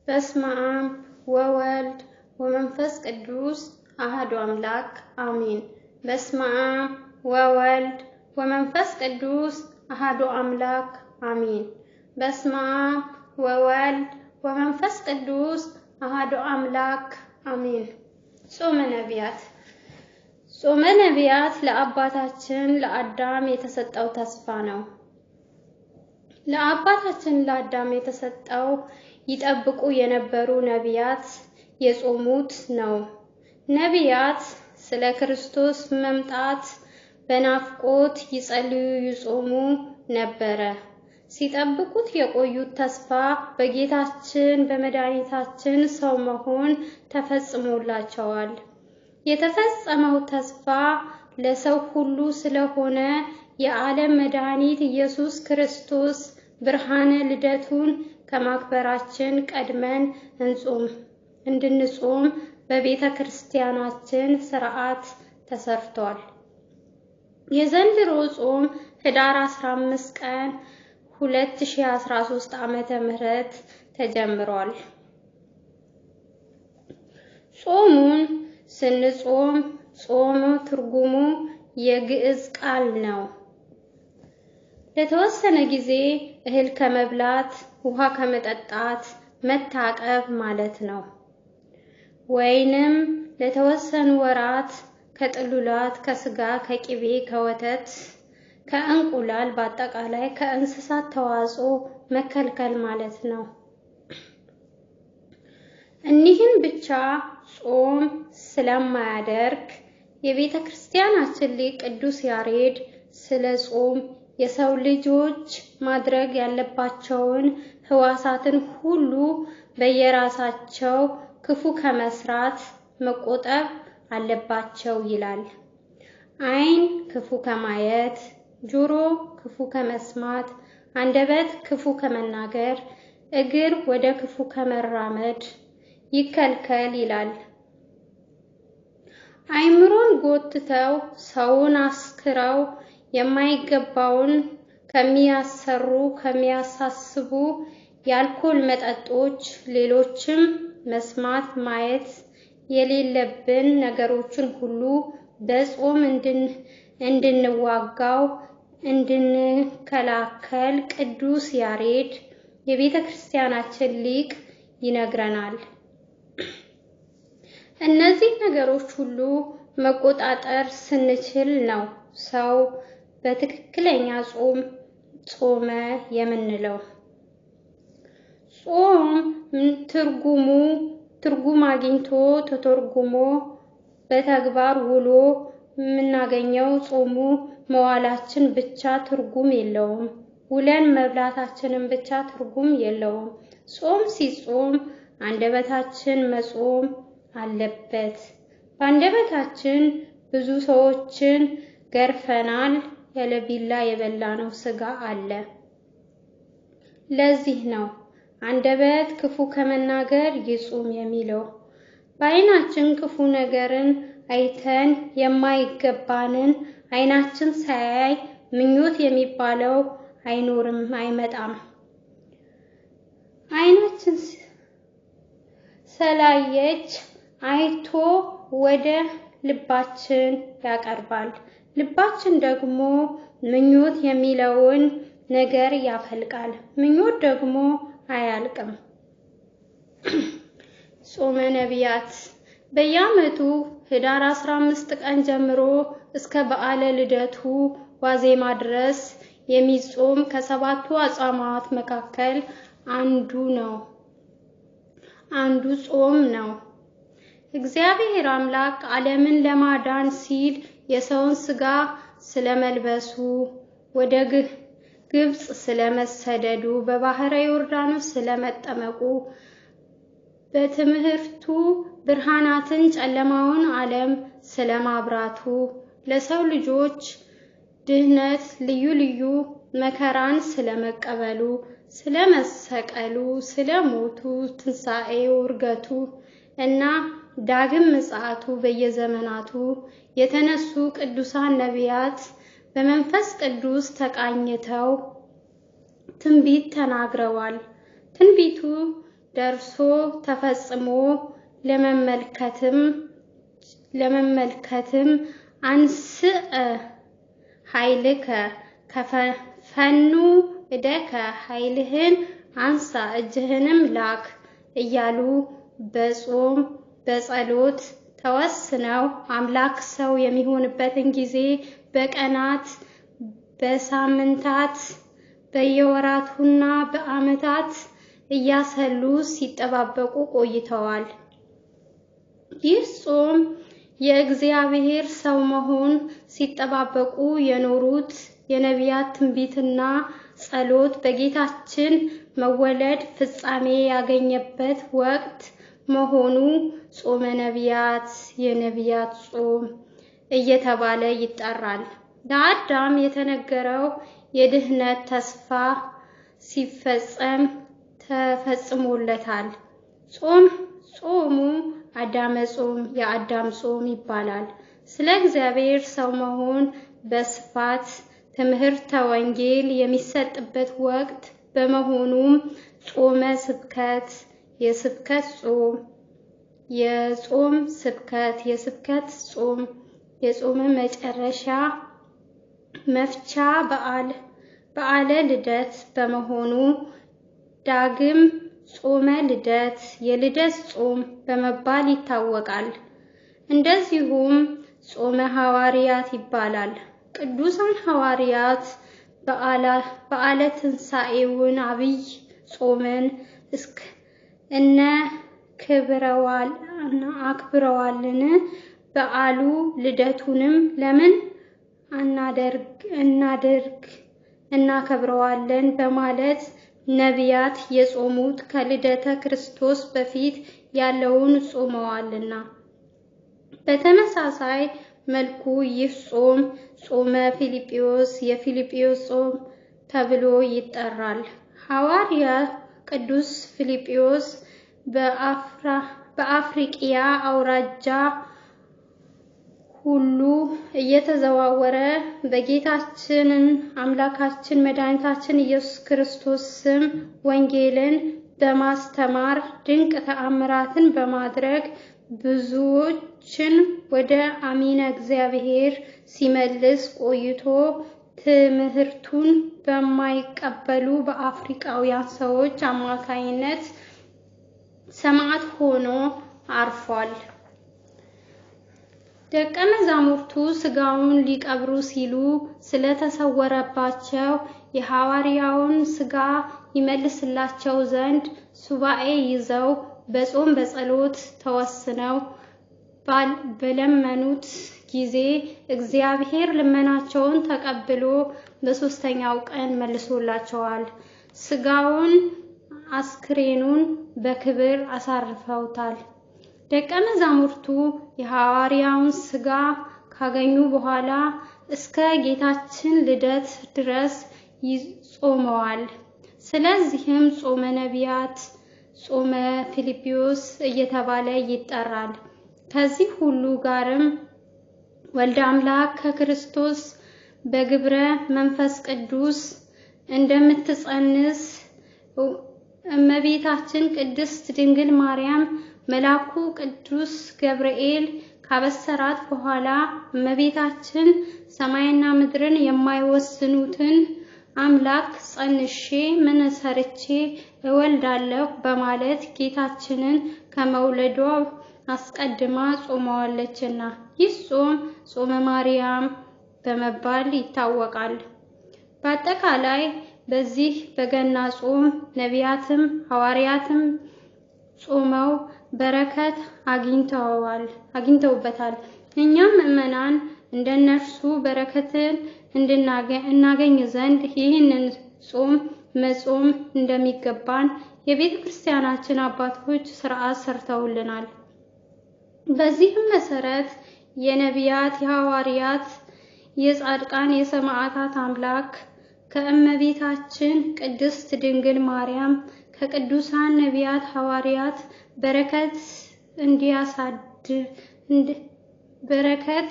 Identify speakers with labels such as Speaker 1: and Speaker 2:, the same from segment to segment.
Speaker 1: በስመ አብ ወወልድ ወመንፈስ ቅዱስ አሐዱ አምላክ አሜን። በስመ አብ ወወልድ ወመንፈስ ቅዱስ አሐዱ አምላክ አሜን። በስመ አብ ወወልድ ወመንፈስ ቅዱስ አሐዱ አምላክ አሜን። ጾመ ነቢያት። ጾመ ነቢያት ለአባታችን ለአዳም የተሰጠው ተስፋ ነው። ለአባታችን ለአዳም የተሰጠው ይጠብቁ የነበሩ ነቢያት የጾሙት ነው። ነቢያት ስለ ክርስቶስ መምጣት በናፍቆት ይጸልዩ ይጾሙ ነበረ። ሲጠብቁት የቆዩት ተስፋ በጌታችን በመድኃኒታችን ሰው መሆን ተፈጽሞላቸዋል። የተፈጸመው ተስፋ ለሰው ሁሉ ስለሆነ የዓለም መድኃኒት ኢየሱስ ክርስቶስ ብርሃነ ልደቱን ከማክበራችን ቀድመን እንድንጾም በቤተ ክርስቲያናችን ሥርዓት ተሰርቷል። የዘንድሮ ጾም ህዳር 15 ቀን 2013 ዓመተ ምህረት ተጀምሯል። ጾሙን ስንጾም ጾም ትርጉሙ የግዕዝ ቃል ነው። ለተወሰነ ጊዜ እህል ከመብላት ውሃ ከመጠጣት መታቀብ ማለት ነው። ወይንም ለተወሰኑ ወራት ከጥሉላት፣ ከስጋ፣ ከቅቤ፣ ከወተት፣ ከእንቁላል በአጠቃላይ ከእንስሳት ተዋጽኦ መከልከል ማለት ነው። እኒህን ብቻ ጾም ስለማያደርግ የቤተ ክርስቲያናችን ሊቅ ቅዱስ ያሬድ ስለ ጾም የሰው ልጆች ማድረግ ያለባቸውን ህዋሳትን ሁሉ በየራሳቸው ክፉ ከመስራት መቆጠብ አለባቸው ይላል። ዓይን ክፉ ከማየት፣ ጆሮ ክፉ ከመስማት፣ አንደበት ክፉ ከመናገር፣ እግር ወደ ክፉ ከመራመድ ይከልከል ይላል። አይምሮን ጎትተው ሰውን አስክረው የማይገባውን ከሚያሰሩ ከሚያሳስቡ የአልኮል መጠጦች፣ ሌሎችም መስማት ማየት የሌለብን ነገሮችን ሁሉ በጾም እንድንዋጋው እንድንከላከል ቅዱስ ያሬድ የቤተ ክርስቲያናችን ሊቅ ይነግረናል። እነዚህ ነገሮች ሁሉ መቆጣጠር ስንችል ነው ሰው በትክክለኛ ጾም ጾመ የምንለው። ጾም ትርጉም አግኝቶ ተተርጉሞ በተግባር ውሎ የምናገኘው ጾሙ መዋላችን ብቻ ትርጉም የለውም። ውለን መብላታችንን ብቻ ትርጉም የለውም። ጾም ሲጾም አንደበታችን መጾም አለበት። በአንደበታችን ብዙ ሰዎችን ገርፈናል። ያለ ቢላ የበላነው ስጋ አለ። ለዚህ ነው አንደበት ክፉ ከመናገር ይጹም የሚለው። በዓይናችን ክፉ ነገርን አይተን የማይገባንን ዓይናችን ሳያይ ምኞት የሚባለው አይኖርም፣ አይመጣም። ዓይናችን ስላየች አይቶ ወደ ልባችን ያቀርባል። ልባችን ደግሞ ምኞት የሚለውን ነገር ያፈልቃል። ምኞት ደግሞ አያልቅም። ጾመ ነቢያት በየዓመቱ ህዳር 15 ቀን ጀምሮ እስከ በዓለ ልደቱ ዋዜማ ድረስ የሚጾም ከሰባቱ አጽዋማት መካከል አንዱ ጾም ነው። እግዚአብሔር አምላክ ዓለምን ለማዳን ሲል የሰውን ስጋ ስለመልበሱ፣ ወደ ግብጽ ስለመሰደዱ፣ በባህረ ዮርዳኖስ ስለመጠመቁ፣ በትምህርቱ ብርሃናትን ጨለማውን ዓለም ስለማብራቱ፣ ለሰው ልጆች ድህነት ልዩ ልዩ መከራን ስለመቀበሉ፣ ስለመሰቀሉ፣ ስለሞቱ፣ ትንሣኤው፣ ዕርገቱ እና ዳግም ምጽአቱ በየዘመናቱ የተነሱ ቅዱሳን ነቢያት በመንፈስ ቅዱስ ተቃኝተው ትንቢት ተናግረዋል። ትንቢቱ ደርሶ ተፈጽሞ ለመመልከትም አንስእ ኃይልከ ከፈኑ እደከ ኃይልህን አንሳ እጅህንም ላክ እያሉ በጾም በጸሎት ተወስነው አምላክ ሰው የሚሆንበትን ጊዜ በቀናት በሳምንታት በየወራቱና በዓመታት እያሰሉ ሲጠባበቁ ቆይተዋል። ይህ ጾም የእግዚአብሔር ሰው መሆን ሲጠባበቁ የኖሩት የነቢያት ትንቢትና ጸሎት በጌታችን መወለድ ፍጻሜ ያገኘበት ወቅት መሆኑ ጾመ ነቢያት የነቢያት ጾም እየተባለ ይጠራል። ለአዳም የተነገረው የድህነት ተስፋ ሲፈጸም ተፈጽሞለታል። ጾሙ አዳመ ጾም የአዳም ጾም ይባላል። ስለ እግዚአብሔር ሰው መሆን በስፋት ትምህርተ ወንጌል የሚሰጥበት ወቅት በመሆኑም ጾመ ስብከት የስብከት ጾም የጾም ስብከት የስብከት ጾም የጾም መጨረሻ መፍቻ በዓለ ልደት በመሆኑ ዳግም ጾመ ልደት የልደት ጾም በመባል ይታወቃል። እንደዚሁም ጾመ ሐዋርያት ይባላል። ቅዱሳን ሐዋርያት በዓለ ትንሣኤውን አብይ ጾምን እነ አክብረዋልን። በዓሉ ልደቱንም ለምን እናከብረዋለን በማለት ነቢያት የጾሙት ከልደተ ክርስቶስ በፊት ያለውን ጾመዋልና። በተመሳሳይ መልኩ ይህ ጾም ጾመ ፊልጵዎስ የፊልጵዎስ ጾም ተብሎ ይጠራል። ሐዋርያ ቅዱስ ፊልጵዎስ በአፍሪቅያ አውራጃ ሁሉ እየተዘዋወረ በጌታችን አምላካችን መድኃኒታችን ኢየሱስ ክርስቶስ ስም ወንጌልን በማስተማር ድንቅ ተአምራትን በማድረግ ብዙዎችን ወደ አሚነ እግዚአብሔር ሲመልስ ቆይቶ ትምህርቱን በማይቀበሉ በአፍሪካውያን ሰዎች አማካይነት ሰማዕት ሆኖ አርፏል። ደቀ መዛሙርቱ ስጋውን ሊቀብሩ ሲሉ ስለተሰወረባቸው የሐዋርያውን ስጋ ይመልስላቸው ዘንድ ሱባኤ ይዘው በጾም በጸሎት ተወስነው በለመኑት ጊዜ እግዚአብሔር ልመናቸውን ተቀብሎ በሶስተኛው ቀን መልሶላቸዋል። ስጋውን አስክሬኑን በክብር አሳርፈውታል። ደቀ መዛሙርቱ የሐዋርያውን ስጋ ካገኙ በኋላ እስከ ጌታችን ልደት ድረስ ይጾመዋል። ስለዚህም ጾመ ነቢያት ጾመ ፊልጵዎስ እየተባለ ይጠራል። ከዚህ ሁሉ ጋርም ወልደ አምላክ ከክርስቶስ በግብረ መንፈስ ቅዱስ እንደምትጸንስ እመቤታችን ቅድስት ድንግል ማርያም መልአኩ ቅዱስ ገብርኤል ካበሰራት በኋላ እመቤታችን ሰማይና ምድርን የማይወስኑትን አምላክ ጸንሼ ምን ሰርቼ እወልዳለሁ በማለት ጌታችንን ከመውለዷ አስቀድማ ጾመዋለችና ይህ ጾም ጾመ ማርያም በመባል ይታወቃል። በአጠቃላይ በዚህ በገና ጾም ነቢያትም ሐዋርያትም ጾመው በረከት አግኝተውበታል። እኛም ምእመናን እንደነርሱ በረከትን እናገኝ ዘንድ ይህንን ጾም መጾም እንደሚገባን የቤተ ክርስቲያናችን አባቶች ሥርዓት ሰርተውልናል። በዚህም መሰረት የነቢያት የሐዋርያት የጻድቃን የሰማዕታት አምላክ ከእመቤታችን ቅድስት ድንግል ማርያም ከቅዱሳን ነቢያት ሐዋርያት በረከት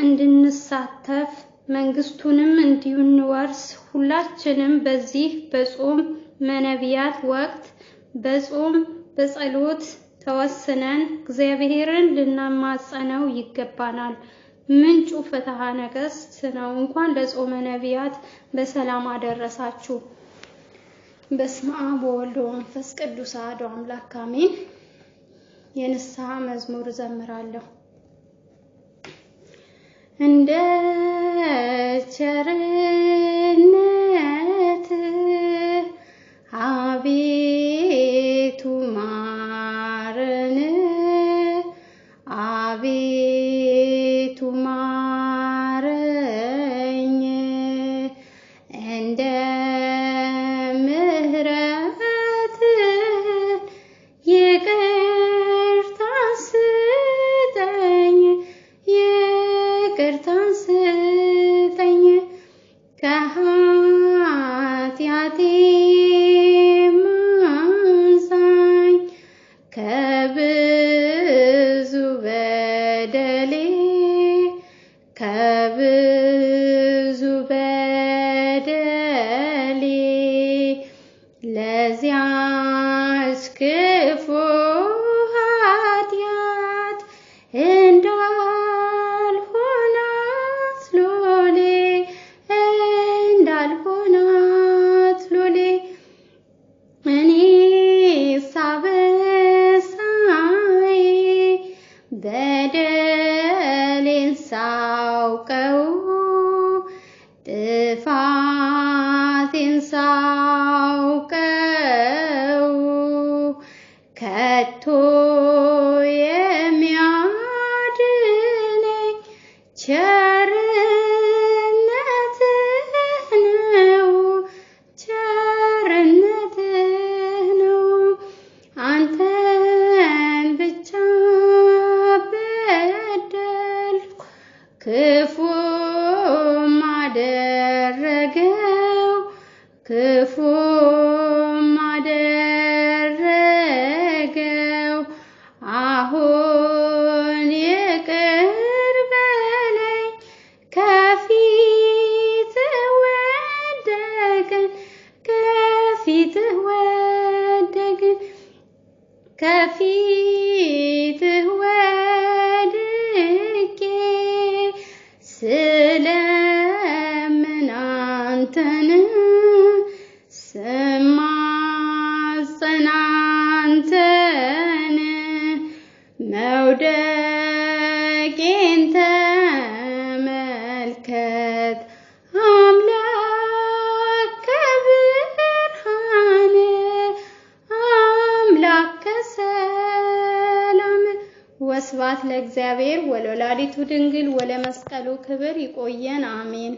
Speaker 1: እንድንሳተፍ መንግስቱንም እንድንወርስ ሁላችንም በዚህ በጾም ነቢያት ወቅት በጾም በጸሎት ተወስነን እግዚአብሔርን ልናማጸነው ይገባናል። ምንጩ ፍትሐ ነገሥት ነው። እንኳን ለጾመ ነቢያት በሰላም አደረሳችሁ። በስመ አብ ወወልድ ወመንፈስ ቅዱስ አሐዱ አምላክ አሜን። የንስሐ መዝሙር ዘምራለሁ። እንደ ቸርነት አቤቱ ማረን፣ አቤቱ ማረኝ፣ እንደ ምሕረት ይቅርታን ስጠኝ፣ ይቅርታን ስጠኝ፣ ከኃጢአቴ ማንሳኝ፣ ከብዙ በደሌ ከብዙ በደሌ ለዚያች ክፉ ኃጢአት እንዳልሆናት ሎሌ እንዳልሆናት ሎሌ እኔ ሳበሳይ በደሌን ሳውቀው ጥፋቴን ሳውቀው ከቶ የሚያድነኝ ቸርነትህ ነው፣ ቸርነትህ ነው። አንተን ብቻ በደልኩ ክፉም አደረገው፣ ክፉም አደረገው። አሁን ይቅር በለኝ፣ ከፊትህ ወደቅን፣ ከፊትህ ወደቅን፣ ከፊትህ ወድቄ ስለምን አንተን ስማጸን አንተን መውደቄን ተመልከት አምላክ ከብርሃን አምላክ ከሰላም። ወስብሐት ለእግዚአብሔር ወለወላዲቱ ድንግል ወለመስቀሉ ክብር። ይቆየን። አሜን።